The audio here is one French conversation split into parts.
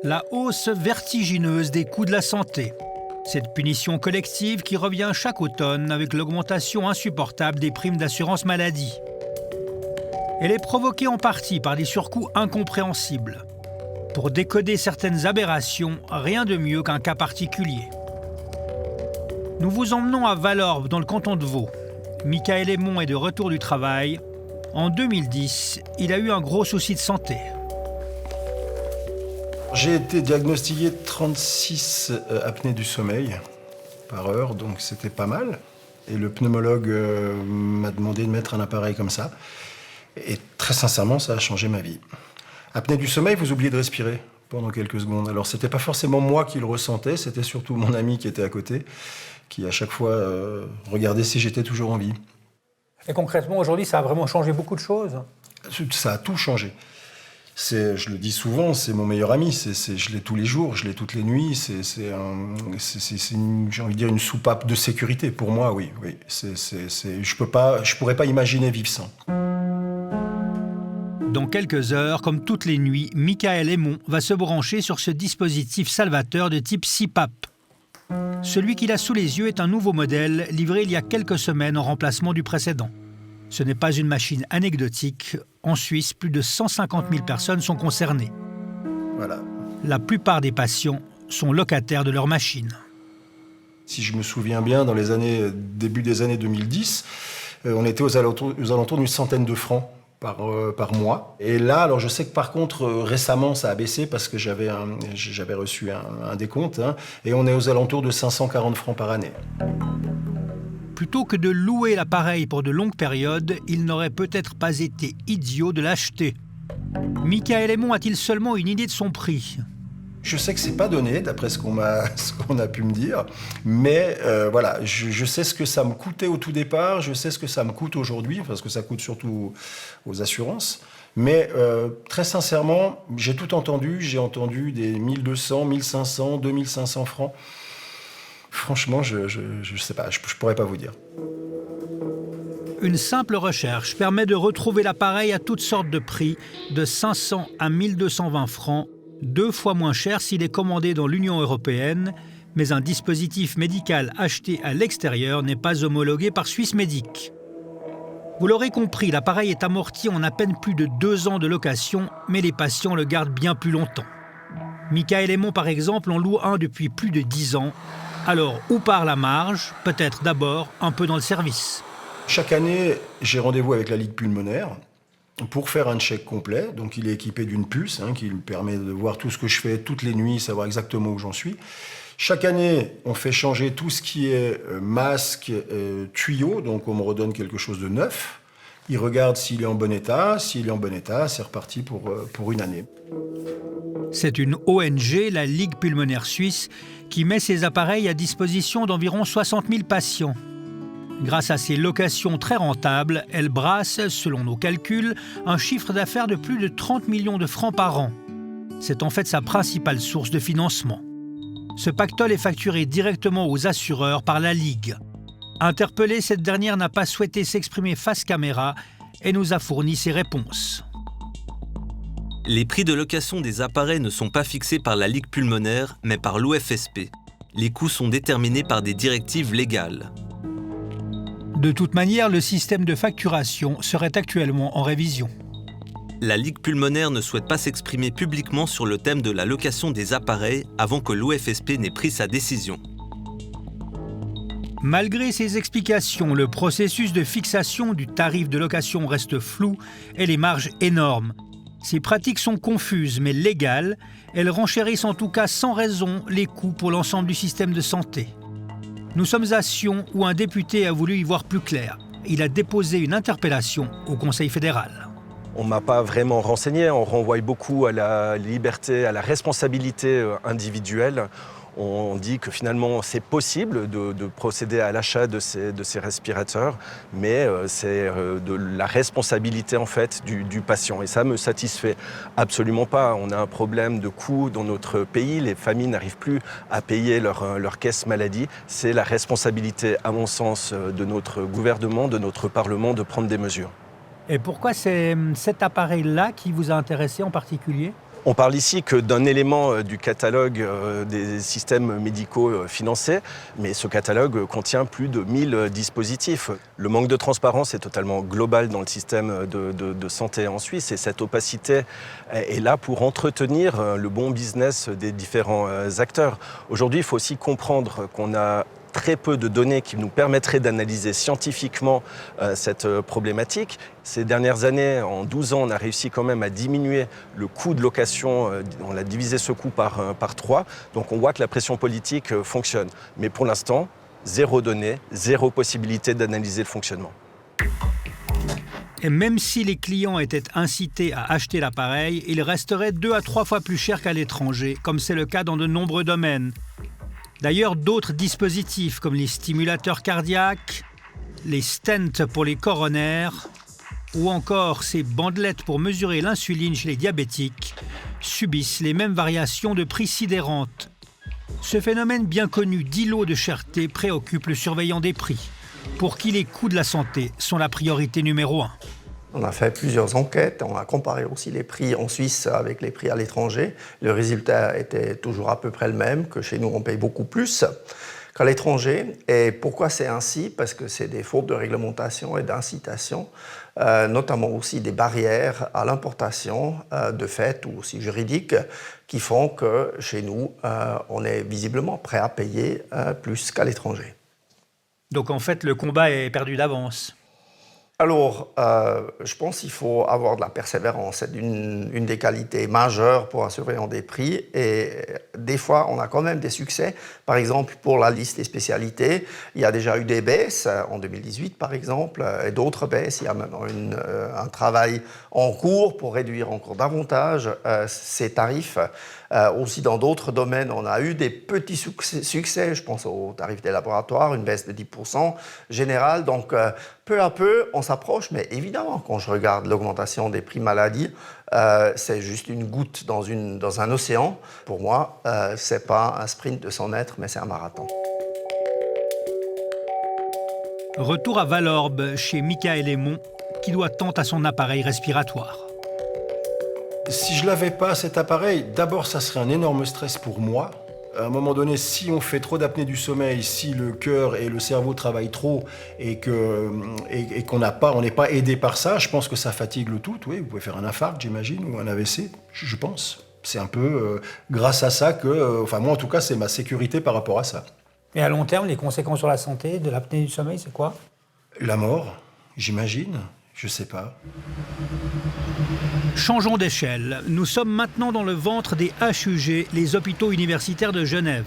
La hausse vertigineuse des coûts de la santé. Cette punition collective qui revient chaque automne avec l'augmentation insupportable des primes d'assurance maladie. Elle est provoquée en partie par des surcoûts incompréhensibles. Pour décoder certaines aberrations, rien de mieux qu'un cas particulier. Nous vous emmenons à Valorbe, dans le canton de Vaud. Michael Aymon est de retour du travail. En 2010, il a eu un gros souci de santé. J'ai été diagnostiqué 36 apnées du sommeil par heure, donc c'était pas mal. Et le pneumologue m'a demandé de mettre un appareil comme ça. Et très sincèrement, ça a changé ma vie. Apnée du sommeil, vous oubliez de respirer pendant quelques secondes. Alors c'était pas forcément moi qui le ressentais, c'était surtout mon ami qui était à côté, qui à chaque fois regardait si j'étais toujours en vie. Et concrètement, aujourd'hui, ça a vraiment changé beaucoup de choses? Ça a tout changé. Je le dis souvent, c'est mon meilleur ami. Je l'ai tous les jours, je l'ai toutes les nuits. J'ai envie de dire, une soupape de sécurité pour moi, oui. Je pourrais pas imaginer vivre sans. Dans quelques heures, comme toutes les nuits, Michael Aymon va se brancher sur ce dispositif salvateur de type CPAP. Celui qu'il a sous les yeux est un nouveau modèle livré il y a quelques semaines en remplacement du précédent. Ce n'est pas une machine anecdotique. En Suisse, plus de 150 000 personnes sont concernées. Voilà. La plupart des patients sont locataires de leur machine. Si je me souviens bien, dans les début des années 2010, on était aux alentours d'une centaine de francs par mois. Et là, alors je sais que par contre, récemment, ça a baissé parce que j'avais reçu un décompte, et on est aux alentours de 540 francs par année. Plutôt que de louer l'appareil pour de longues périodes, il n'aurait peut-être pas été idiot de l'acheter. Michael Aymon a-t-il seulement une idée de son prix? Je sais que c'est pas donné, d'après ce qu'on a pu me dire, mais voilà, je sais ce que ça me coûtait au tout départ, je sais ce que ça me coûte aujourd'hui, parce que ça coûte surtout aux assurances. Mais très sincèrement, j'ai tout entendu, j'ai entendu des 1200, 1500, 2500 francs. Franchement, je sais pas, je pourrais pas vous dire. Une simple recherche permet de retrouver l'appareil à toutes sortes de prix, de 500 à 1220 francs, 2 fois moins cher s'il est commandé dans l'Union européenne, mais un dispositif médical acheté à l'extérieur n'est pas homologué par Swissmedic. Vous l'aurez compris, l'appareil est amorti en à peine plus de 2 ans de location, mais les patients le gardent bien plus longtemps. Michael Aymon, par exemple, en loue un depuis plus de 10 ans. Alors, où part la marge? Peut-être d'abord un peu dans le service. Chaque année, j'ai rendez-vous avec la Ligue pulmonaire pour faire un check complet. Donc, il est équipé d'une puce qui me permet de voir tout ce que je fais toutes les nuits, savoir exactement où j'en suis. Chaque année, on fait changer tout ce qui est masque, tuyau. Donc, on me redonne quelque chose de neuf. Il regarde s'il est en bon état. S'il est en bon état, c'est reparti pour une année. C'est une ONG, la Ligue pulmonaire suisse, qui met ses appareils à disposition d'environ 60 000 patients. Grâce à ces locations très rentables, elle brasse, selon nos calculs, un chiffre d'affaires de plus de 30 millions de francs par an. C'est en fait sa principale source de financement. Ce pactole est facturé directement aux assureurs par la Ligue. Interpellée, cette dernière n'a pas souhaité s'exprimer face caméra et nous a fourni ses réponses. Les prix de location des appareils ne sont pas fixés par la Ligue pulmonaire, mais par l'OFSP. Les coûts sont déterminés par des directives légales. De toute manière, le système de facturation serait actuellement en révision. La Ligue pulmonaire ne souhaite pas s'exprimer publiquement sur le thème de la location des appareils avant que l'OFSP n'ait pris sa décision. Malgré ces explications, le processus de fixation du tarif de location reste flou et les marges énormes. Ces pratiques sont confuses mais légales. Elles renchérissent en tout cas sans raison les coûts pour l'ensemble du système de santé. Nous sommes à Sion où un député a voulu y voir plus clair. Il a déposé une interpellation au Conseil fédéral. On ne m'a pas vraiment renseigné, on renvoie beaucoup à la liberté, à la responsabilité individuelle. On dit que finalement c'est possible de procéder à l'achat de ces respirateurs, mais c'est de la responsabilité en fait du patient. Et ça ne me satisfait absolument pas. On a un problème de coût dans notre pays, les familles n'arrivent plus à payer leur caisse maladie. C'est la responsabilité, à mon sens, de notre gouvernement, de notre Parlement, de prendre des mesures. Et pourquoi c'est cet appareil-là qui vous a intéressé en particulier ? On parle ici que d'un élément du catalogue des systèmes médicaux financés, mais ce catalogue contient plus de 1000 dispositifs. Le manque de transparence est totalement global dans le système de santé en Suisse et cette opacité est là pour entretenir le bon business des différents acteurs. Aujourd'hui, il faut aussi comprendre qu'on a très peu de données qui nous permettraient d'analyser scientifiquement cette problématique. Ces dernières années, en 12 ans, on a réussi quand même à diminuer le coût de location. On a divisé ce coût par 3. Donc on voit que la pression politique fonctionne. Mais pour l'instant, zéro donnée, zéro possibilité d'analyser le fonctionnement. Et même si les clients étaient incités à acheter l'appareil, il resterait 2 à 3 fois plus cher qu'à l'étranger, comme c'est le cas dans de nombreux domaines. D'ailleurs, d'autres dispositifs comme les stimulateurs cardiaques, les stents pour les coronaires ou encore ces bandelettes pour mesurer l'insuline chez les diabétiques subissent les mêmes variations de prix sidérantes. Ce phénomène bien connu d'îlot de cherté préoccupe le surveillant des prix, pour qui les coûts de la santé sont la priorité numéro 1. On a fait plusieurs enquêtes, on a comparé aussi les prix en Suisse avec les prix à l'étranger. Le résultat était toujours à peu près le même, que chez nous on paye beaucoup plus qu'à l'étranger. Et pourquoi c'est ainsi? Parce que c'est des fautes de réglementation et d'incitation, notamment aussi des barrières à l'importation de fait ou aussi juridiques qui font que chez nous on est visiblement prêt à payer plus qu'à l'étranger. Donc en fait le combat est perdu d'avance. Alors, je pense qu'il faut avoir de la persévérance. C'est une des qualités majeures pour un surveillant des prix. Et des fois, on a quand même des succès. Par exemple, pour la liste des spécialités, il y a déjà eu des baisses, en 2018 par exemple, et d'autres baisses. Il y a maintenant un travail en cours pour réduire encore davantage ces tarifs. Aussi dans d'autres domaines, on a eu des petits succès. Je pense aux tarifs des laboratoires, une baisse de 10% générale. Donc, peu à peu, on s'approche. Mais évidemment, quand je regarde l'augmentation des prix maladie, c'est juste une goutte dans un océan. Pour moi, ce n'est pas un sprint de 100 mètres, mais c'est un marathon. Retour à Valorbe, chez Michael Aymon, qui doit tant à son appareil respiratoire. Si je l'avais pas, cet appareil, d'abord, ça serait un énorme stress pour moi. À un moment donné, si on fait trop d'apnée du sommeil, si le cœur et le cerveau travaillent trop et qu'on n'est pas aidé par ça, je pense que ça fatigue le tout. Oui, vous pouvez faire un infarct, j'imagine, ou un AVC, je pense. C'est un peu grâce à ça que, moi en tout cas, c'est ma sécurité par rapport à ça. Et à long terme, les conséquences sur la santé de l'apnée du sommeil, c'est quoi? La mort, j'imagine. Je sais pas. Changeons d'échelle. Nous sommes maintenant dans le ventre des HUG, les hôpitaux universitaires de Genève.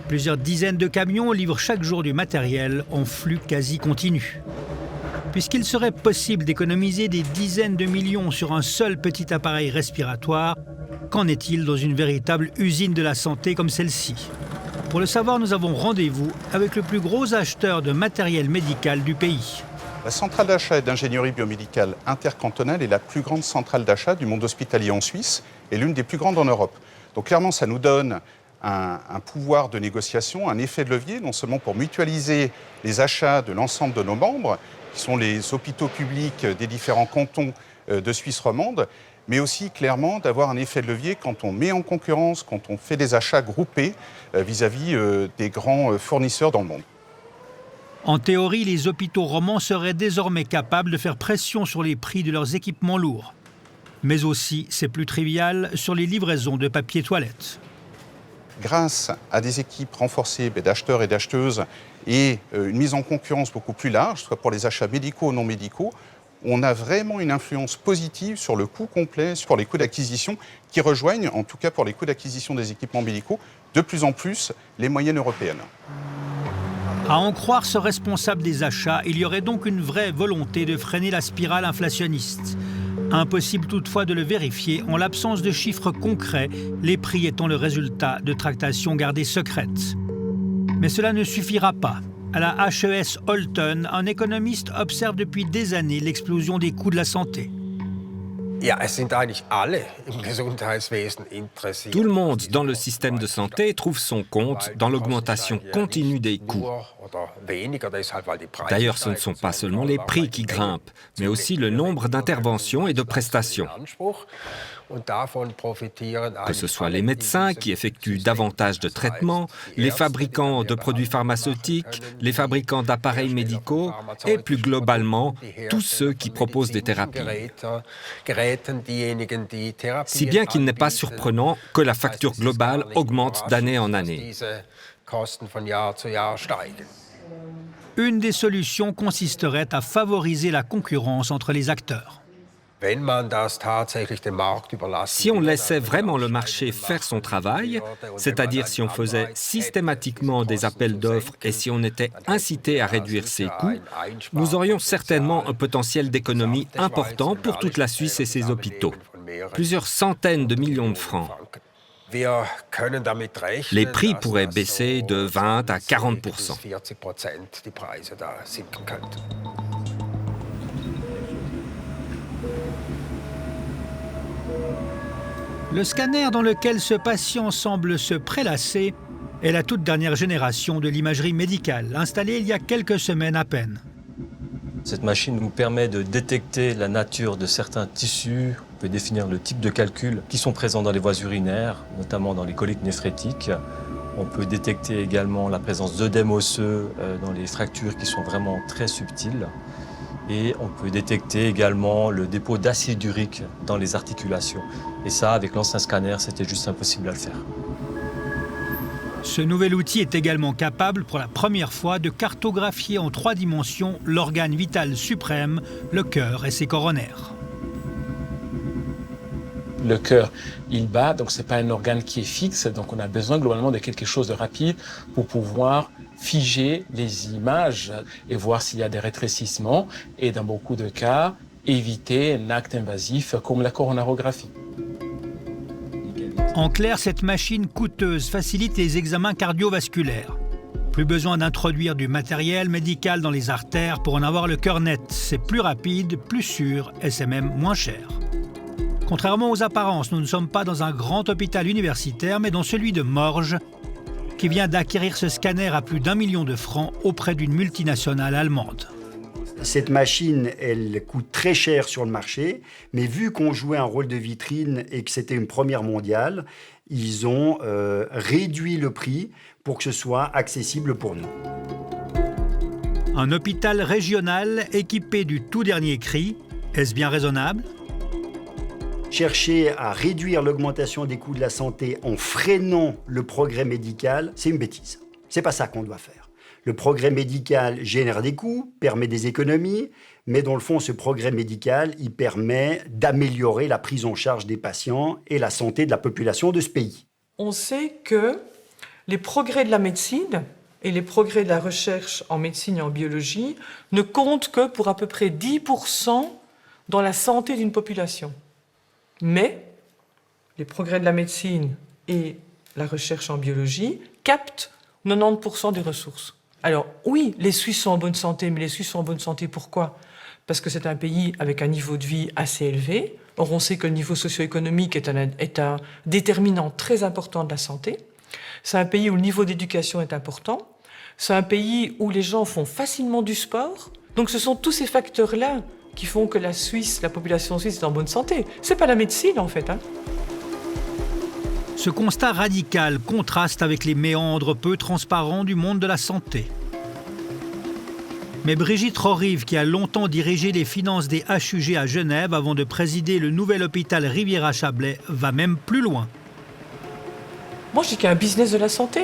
Plusieurs dizaines de camions livrent chaque jour du matériel en flux quasi continu. Puisqu'il serait possible d'économiser des dizaines de millions sur un seul petit appareil respiratoire, qu'en est-il dans une véritable usine de la santé comme celle-ci? Pour le savoir, nous avons rendez-vous avec le plus gros acheteur de matériel médical du pays. La centrale d'achat et d'ingénierie biomédicale intercantonale est la plus grande centrale d'achat du monde hospitalier en Suisse et l'une des plus grandes en Europe. Donc clairement, ça nous donne un pouvoir de négociation, un effet de levier, non seulement pour mutualiser les achats de l'ensemble de nos membres, qui sont les hôpitaux publics des différents cantons de Suisse romande, mais aussi clairement d'avoir un effet de levier quand on met en concurrence, quand on fait des achats groupés vis-à-vis des grands fournisseurs dans le monde. En théorie, les hôpitaux romans seraient désormais capables de faire pression sur les prix de leurs équipements lourds. Mais aussi, c'est plus trivial, sur les livraisons de papier toilette. Grâce à des équipes renforcées d'acheteurs et d'acheteuses et une mise en concurrence beaucoup plus large, soit pour les achats médicaux ou non médicaux, on a vraiment une influence positive sur le coût complet, sur les coûts d'acquisition, qui rejoignent, en tout cas pour les coûts d'acquisition des équipements médicaux, de plus en plus les moyennes européennes. À en croire ce responsable des achats, il y aurait donc une vraie volonté de freiner la spirale inflationniste. Impossible toutefois de le vérifier en l'absence de chiffres concrets, les prix étant le résultat de tractations gardées secrètes. Mais cela ne suffira pas. À la HES Holten, un économiste observe depuis des années l'explosion des coûts de la santé. Tout le monde dans le système de santé trouve son compte dans l'augmentation continue des coûts. D'ailleurs, ce ne sont pas seulement les prix qui grimpent, mais aussi le nombre d'interventions et de prestations. Que ce soit les médecins qui effectuent davantage de traitements, les fabricants de produits pharmaceutiques, les fabricants d'appareils médicaux et plus globalement, tous ceux qui proposent des thérapies. Si bien qu'il n'est pas surprenant que la facture globale augmente d'année en année. Une des solutions consisterait à favoriser la concurrence entre les acteurs. Si on laissait vraiment le marché faire son travail, c'est-à-dire si on faisait systématiquement des appels d'offres et si on était incité à réduire ses coûts, nous aurions certainement un potentiel d'économie important pour toute la Suisse et ses hôpitaux. Plusieurs centaines de millions de francs. Les prix pourraient baisser de 20 à 40%. Le scanner dans lequel ce patient semble se prélasser est la toute dernière génération de l'imagerie médicale, installée il y a quelques semaines à peine. Cette machine nous permet de détecter la nature de certains tissus. On peut définir le type de calculs qui sont présents dans les voies urinaires, notamment dans les coliques néphrétiques. On peut détecter également la présence d'œdème osseux dans les fractures qui sont vraiment très subtiles. Et on peut détecter également le dépôt d'acide urique dans les articulations. Et ça, avec l'ancien scanner, c'était juste impossible à le faire. Ce nouvel outil est également capable, pour la première fois, de cartographier en 3 dimensions l'organe vital suprême, le cœur et ses coronaires. Le cœur, il bat, donc ce n'est pas un organe qui est fixe, donc on a besoin globalement de quelque chose de rapide pour pouvoir figer les images et voir s'il y a des rétrécissements et dans beaucoup de cas, éviter un acte invasif comme la coronarographie. En clair, cette machine coûteuse facilite les examens cardiovasculaires. Plus besoin d'introduire du matériel médical dans les artères pour en avoir le cœur net. C'est plus rapide, plus sûr et c'est même moins cher. Contrairement aux apparences, nous ne sommes pas dans un grand hôpital universitaire, mais dans celui de Morges, qui vient d'acquérir ce scanner à plus d'1 million de francs auprès d'une multinationale allemande. Cette machine, elle coûte très cher sur le marché, mais vu qu'on jouait un rôle de vitrine et que c'était une première mondiale, ils ont réduit le prix pour que ce soit accessible pour nous. Un hôpital régional équipé du tout dernier cri, est-ce bien raisonnable ? Chercher à réduire l'augmentation des coûts de la santé en freinant le progrès médical, c'est une bêtise. C'est pas ça qu'on doit faire. Le progrès médical génère des coûts, permet des économies, mais dans le fond, ce progrès médical, il permet d'améliorer la prise en charge des patients et la santé de la population de ce pays. On sait que les progrès de la médecine et les progrès de la recherche en médecine et en biologie ne comptent que pour à peu près 10% dans la santé d'une population. Mais les progrès de la médecine et la recherche en biologie captent 90% des ressources. Alors oui, les Suisses sont en bonne santé, mais les Suisses sont en bonne santé pourquoi ? Parce que c'est un pays avec un niveau de vie assez élevé. Or, on sait que le niveau socio-économique est un déterminant très important de la santé. C'est un pays où le niveau d'éducation est important. C'est un pays où les gens font facilement du sport. Donc ce sont tous ces facteurs-là qui font que la population suisse est en bonne santé. C'est pas la médecine, en fait. Ce constat radical contraste avec les méandres peu transparents du monde de la santé. Mais Brigitte Rorive, qui a longtemps dirigé les finances des HUG à Genève avant de présider le nouvel hôpital Rivière-à-Chablais, va même plus loin. Moi, je dis qu'il y a un business de la santé,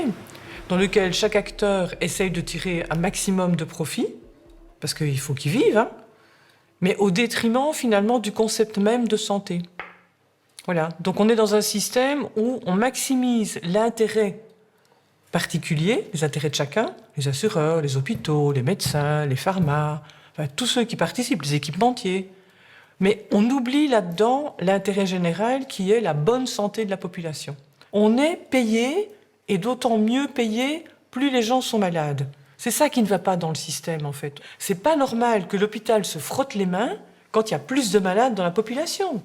dans lequel chaque acteur essaye de tirer un maximum de profit, parce qu'il faut qu'ils vivent, mais au détriment, finalement, du concept même de santé. Voilà. Donc on est dans un système où on maximise l'intérêt particulier, les intérêts de chacun, les assureurs, les hôpitaux, les médecins, les pharmas, enfin, tous ceux qui participent, les équipementiers. Mais on oublie là-dedans l'intérêt général qui est la bonne santé de la population. On est payé, et d'autant mieux payé, plus les gens sont malades. C'est ça qui ne va pas dans le système, en fait. C'est pas normal que l'hôpital se frotte les mains quand il y a plus de malades dans la population.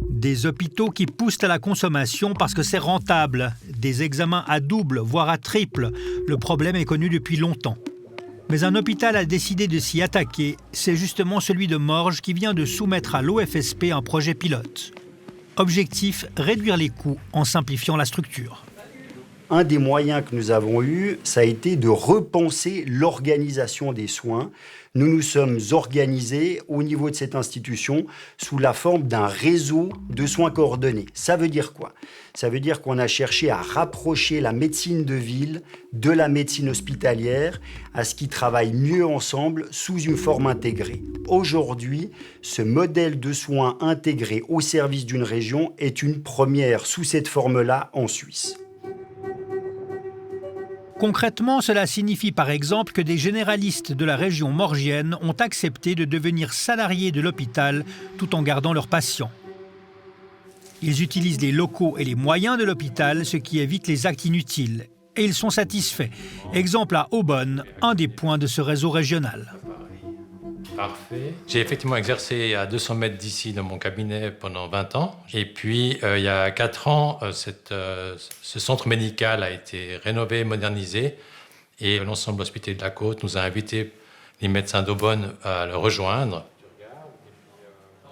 Des hôpitaux qui poussent à la consommation parce que c'est rentable. Des examens à double, voire à triple. Le problème est connu depuis longtemps. Mais un hôpital a décidé de s'y attaquer. C'est justement celui de Morges qui vient de soumettre à l'OFSP un projet pilote. Objectif, réduire les coûts en simplifiant la structure. Un des moyens que nous avons eu, ça a été de repenser l'organisation des soins. Nous nous sommes organisés au niveau de cette institution sous la forme d'un réseau de soins coordonnés. Ça veut dire quoi ? Ça veut dire qu'on a cherché à rapprocher la médecine de ville de la médecine hospitalière, à ce qu'ils travaillent mieux ensemble sous une forme intégrée. Aujourd'hui, ce modèle de soins intégré au service d'une région est une première sous cette forme-là en Suisse. Concrètement, cela signifie par exemple que des généralistes de la région morgienne ont accepté de devenir salariés de l'hôpital tout en gardant leurs patients. Ils utilisent les locaux et les moyens de l'hôpital, ce qui évite les actes inutiles. Et ils sont satisfaits. Exemple à Aubonne, un des points de ce réseau régional. Parfait. J'ai effectivement exercé à 200 mètres d'ici dans mon cabinet pendant 20 ans. Et puis, il y a 4 ans, ce centre médical a été rénové, modernisé. Et l'ensemble hospitalier de la Côte nous a invités, les médecins d'Aubonne, à le rejoindre.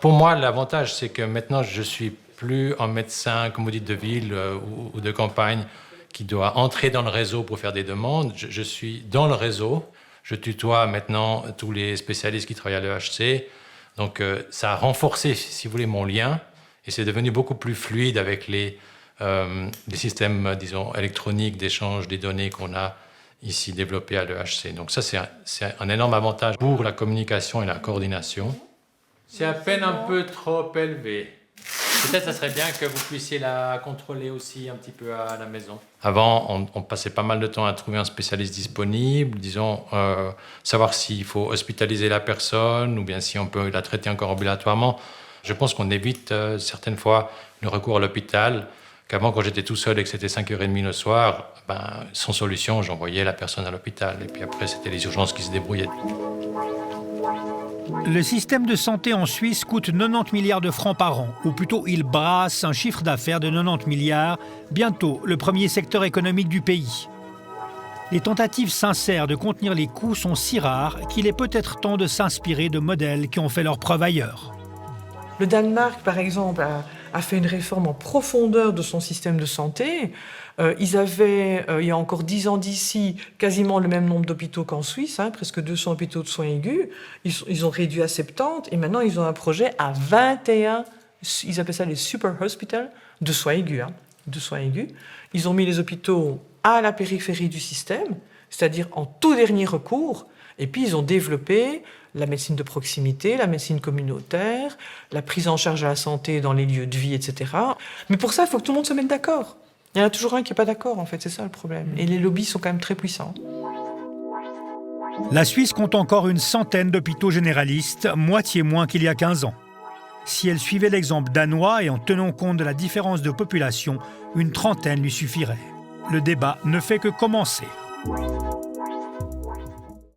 Pour moi, l'avantage, c'est que maintenant, je ne suis plus un médecin, comme vous dites, de ville ou de campagne qui doit entrer dans le réseau pour faire des demandes. Je suis dans le réseau. Je tutoie maintenant tous les spécialistes qui travaillent à l'EHC. Donc, ça a renforcé, si vous voulez, mon lien. Et c'est devenu beaucoup plus fluide avec les systèmes, disons, électroniques d'échange des données qu'on a ici développés à l'EHC. Donc ça, c'est un énorme avantage pour la communication et la coordination. C'est à peine un peu trop élevé. Peut-être ça serait bien que vous puissiez la contrôler aussi un petit peu à la maison. Avant, on passait pas mal de temps à trouver un spécialiste disponible, disons, savoir s'il faut hospitaliser la personne ou bien si on peut la traiter encore ambulatoirement. Je pense qu'on évite certaines fois le recours à l'hôpital, qu'avant, quand j'étais tout seul et que c'était 5h30 le soir, sans solution, j'envoyais la personne à l'hôpital. Et puis après, c'était les urgences qui se débrouillaient. Le système de santé en Suisse coûte 90 milliards de francs par an, ou plutôt il brasse un chiffre d'affaires de 90 milliards, bientôt le premier secteur économique du pays. Les tentatives sincères de contenir les coûts sont si rares qu'il est peut-être temps de s'inspirer de modèles qui ont fait leurs preuves ailleurs. Le Danemark, par exemple, a fait une réforme en profondeur de son système de santé. Ils avaient, il y a encore 10 ans d'ici, quasiment le même nombre d'hôpitaux qu'en Suisse, presque 200 hôpitaux de soins aigus. Ils ont réduit à 70 et maintenant ils ont un projet à 21, ils appellent ça les super hospitals, de soins aigus. De soins aigus. Ils ont mis les hôpitaux à la périphérie du système, c'est-à-dire en tout dernier recours. Et puis ils ont développé la médecine de proximité, la médecine communautaire, la prise en charge à la santé dans les lieux de vie, etc. Mais pour ça, il faut que tout le monde se mette d'accord. Il y en a toujours un qui n'est pas d'accord, en fait, c'est ça le problème. Et les lobbies sont quand même très puissants. La Suisse compte encore une centaine d'hôpitaux généralistes, moitié moins qu'il y a 15 ans. Si elle suivait l'exemple danois et en tenant compte de la différence de population, une trentaine lui suffirait. Le débat ne fait que commencer.